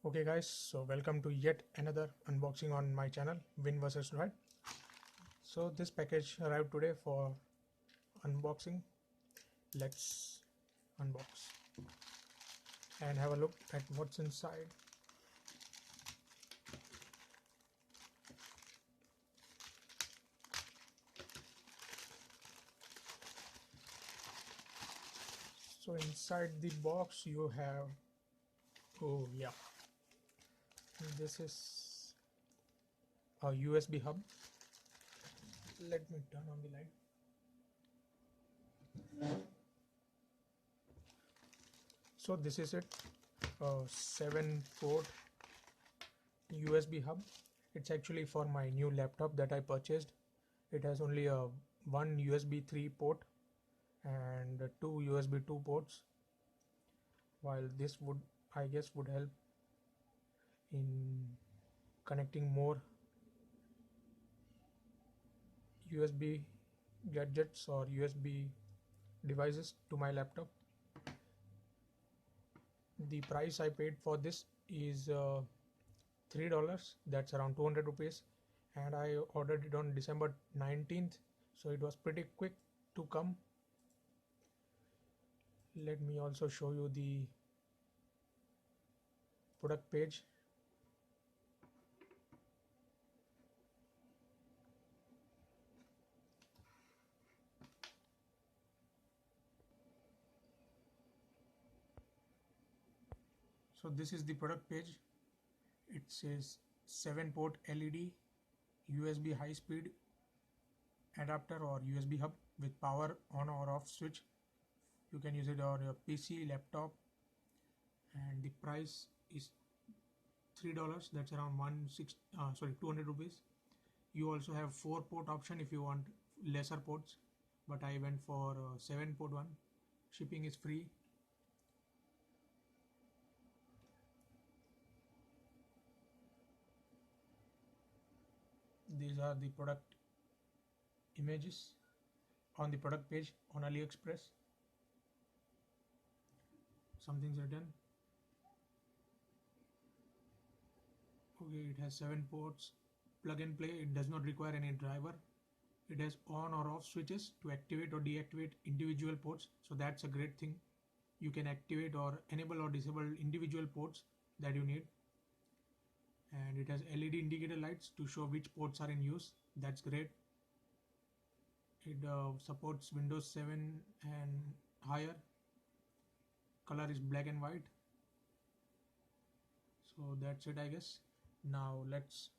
Okay guys, so welcome to yet another unboxing on my channel, Win vs Droid. So this package arrived today for unboxing. Let's unbox and have a look at what's inside. So inside the box you have, oh yeah, this is a USB hub. Let me turn on the light. So this is it, a 7-port USB hub. It's actually for my new laptop that I purchased. It has only a one USB 3 port and two USB 2 ports, while this would, I guess, would help in connecting more USB gadgets or USB devices to my laptop. The price I paid for this is $3, that's around 200 rupees, and I ordered it on December 19th, so it was pretty quick to come. Let me also show you the product page. So this is the product page. It says 7-port LED USB high-speed adapter or USB hub with power on or off switch. You can use it on your PC, laptop, and the price is $3. That's around 200 rupees. You also have 4-port option if you want lesser ports, but I went for 7-port one. Shipping is free. These are the product images on the product page on AliExpress. Something's written. Okay, it has 7 ports, plug and play. It does not require any driver. It has on or off switches to activate or deactivate individual ports, so that's a great thing. You can activate or enable or disable individual ports that you need. And it has LED indicator lights to show which ports are in use. That's great. It supports Windows 7 and higher. Color is black and white. So that's it, I guess. Now let's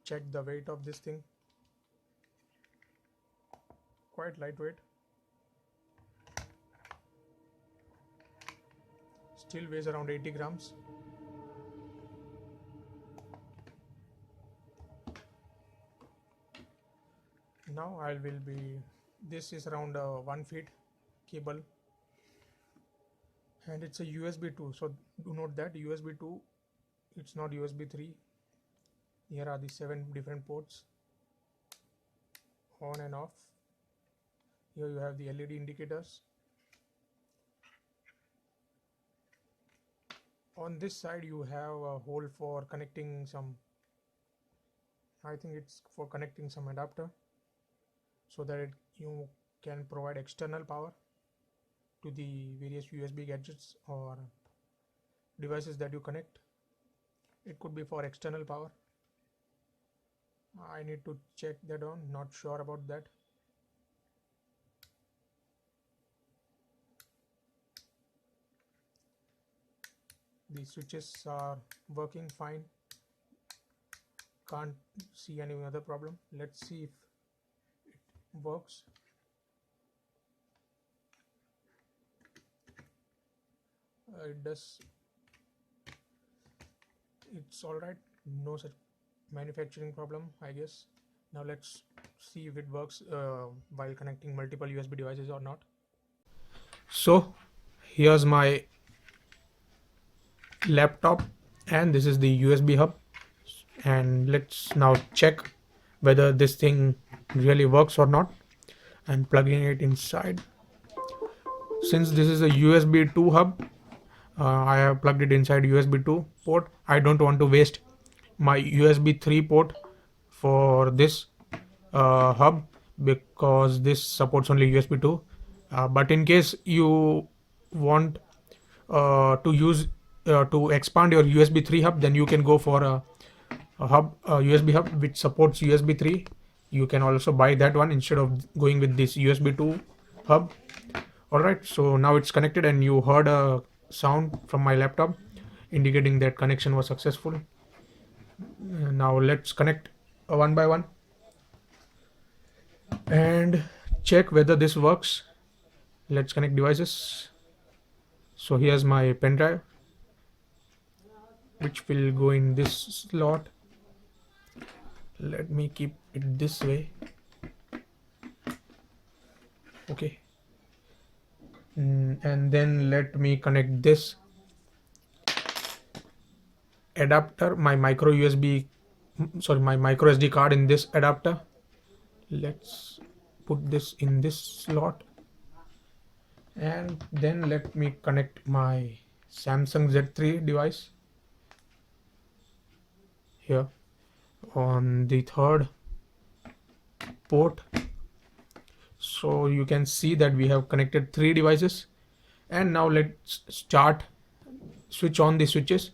check the weight of this thing. Quite lightweight. Still weighs around 80 grams. Now this is around 1 feet cable, and it's a USB 2, so do note that USB 2, it's not USB 3. Here are the 7 different ports, on and off. Here you have the LED indicators. On this side you have a hole for connecting some, I think it's for connecting some adapter, so that you can provide external power to the various USB gadgets or devices that you connect. It could be for external power. I need to check that on, not sure about that. The switches are working fine. Can't see any other problem. Let's see if it works. It does. It's all right. No such manufacturing problem, I guess. Now let's see if it works while connecting multiple USB devices or not. So here's my laptop and this is the USB hub, and let's now check whether this thing really works or not. I'm plugging it inside. Since this is a USB 2 hub, I have plugged it inside USB 2 port. I don't want to waste my USB 3 port for this hub because this supports only USB 2. But in case you want to use to expand your USB 3 hub, then you can go for a hub, USB hub which supports USB 3. You can also buy that one instead of going with this USB 2 hub. Alright, so now it's connected and you heard a sound from my laptop indicating that connection was successful. Now let's connect one by one and check whether this works. Let's connect devices. So here's my pen drive, which will go in this slot. Let me keep it this way. Okay. And then let me connect this adapter, my micro SD card in this adapter. Let's put this in this slot, and then let me connect my Samsung Z3 device here on the third port. So you can see that we have connected 3 devices, and now let's switch on the switches.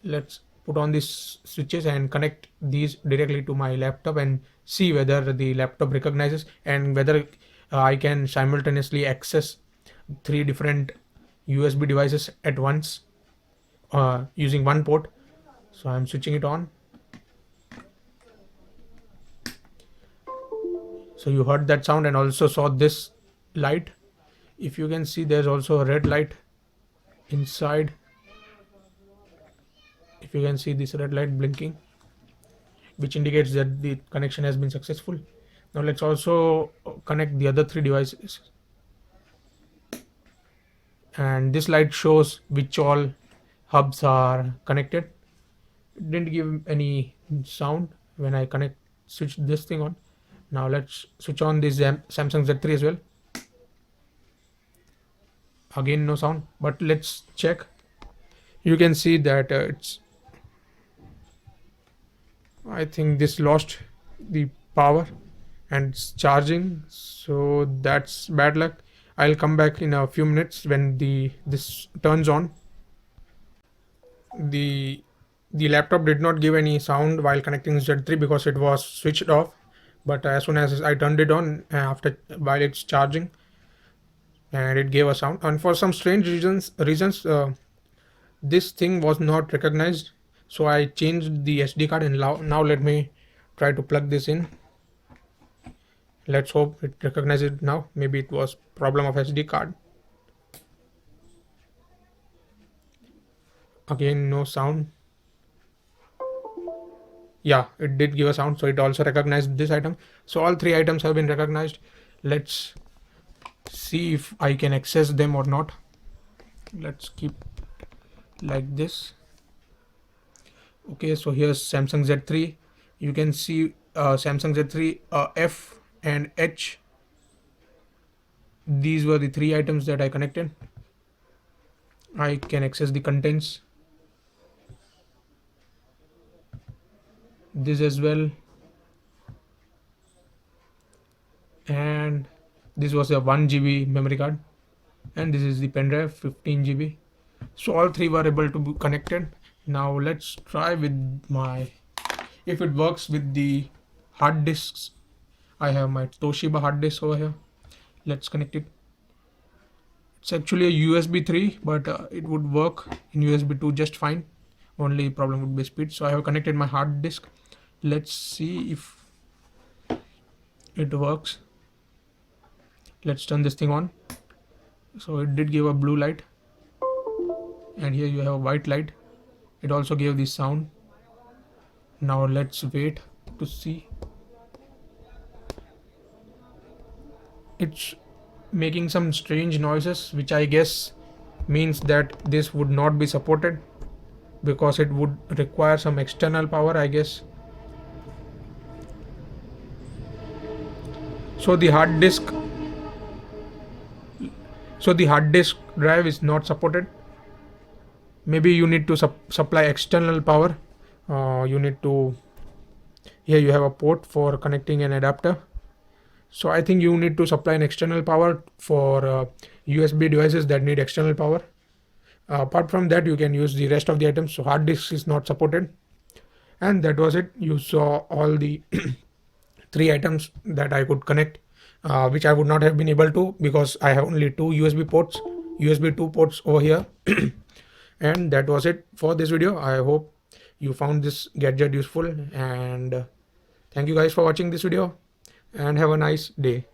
Let's put on these switches and connect these directly to my laptop and see whether the laptop recognizes and whether I can simultaneously access 3 different USB devices at once using one port. So I'm switching it on. So you heard that sound and also saw this light. If you can see, there's also a red light inside. If you can see this red light blinking, which indicates that the connection has been successful. Now let's also connect the other 3 devices. And this light shows which all hubs are connected. It didn't give any sound when I switch this thing on. Now let's switch on this Samsung Z3 as well. Again, no sound, but let's check. You can see that I think this lost the power and it's charging, so that's bad luck. I'll come back in a few minutes when this turns on. The laptop did not give any sound while connecting Z3 because it was switched off. But as soon as I turned it on while it's charging, and it gave a sound. And for some strange reasons, this thing was not recognized. So I changed the SD card, and now let me try to plug this in. Let's hope it recognizes it now. Maybe it was problem of SD card. Again, no sound. Yeah, it did give a sound, so it also recognized this item. So all 3 items have been recognized. Let's see if I can access them or not. Let's keep like this. Okay, so here's Samsung Z3. You can see Samsung Z3 F and H. These were the 3 items that I connected. I can access the contents. This as well, and this was a 1 GB memory card, and this is the pen drive 15 GB. So all 3 were able to be connected. Now let's try with if it works with the hard disks. I have my Toshiba hard disk over here. Let's connect it. It's actually a USB 3, but it would work in USB 2 just fine. Only problem would be speed. So I have connected my hard disk. Let's see if it works. Let's turn this thing on. So it did give a blue light, and here you have a white light. It also gave this sound. Now let's wait to see. It's making some strange noises, which I guess means that this would not be supported because it would require some external power, I guess. So the hard disk drive is not supported. maybe you need to supply external power. You need to, here you have a port for connecting an adapter. So I think you need to supply an external power for USB devices that need external power. Apart from that, you can use the rest of the items. So hard disk is not supported. And that was it. You saw all the 3 items that I could connect, which I would not have been able to because I have only 2 USB ports, USB 2 ports over here. And that was it for this video. I hope you found this gadget useful, and thank you guys for watching this video, and have a nice day.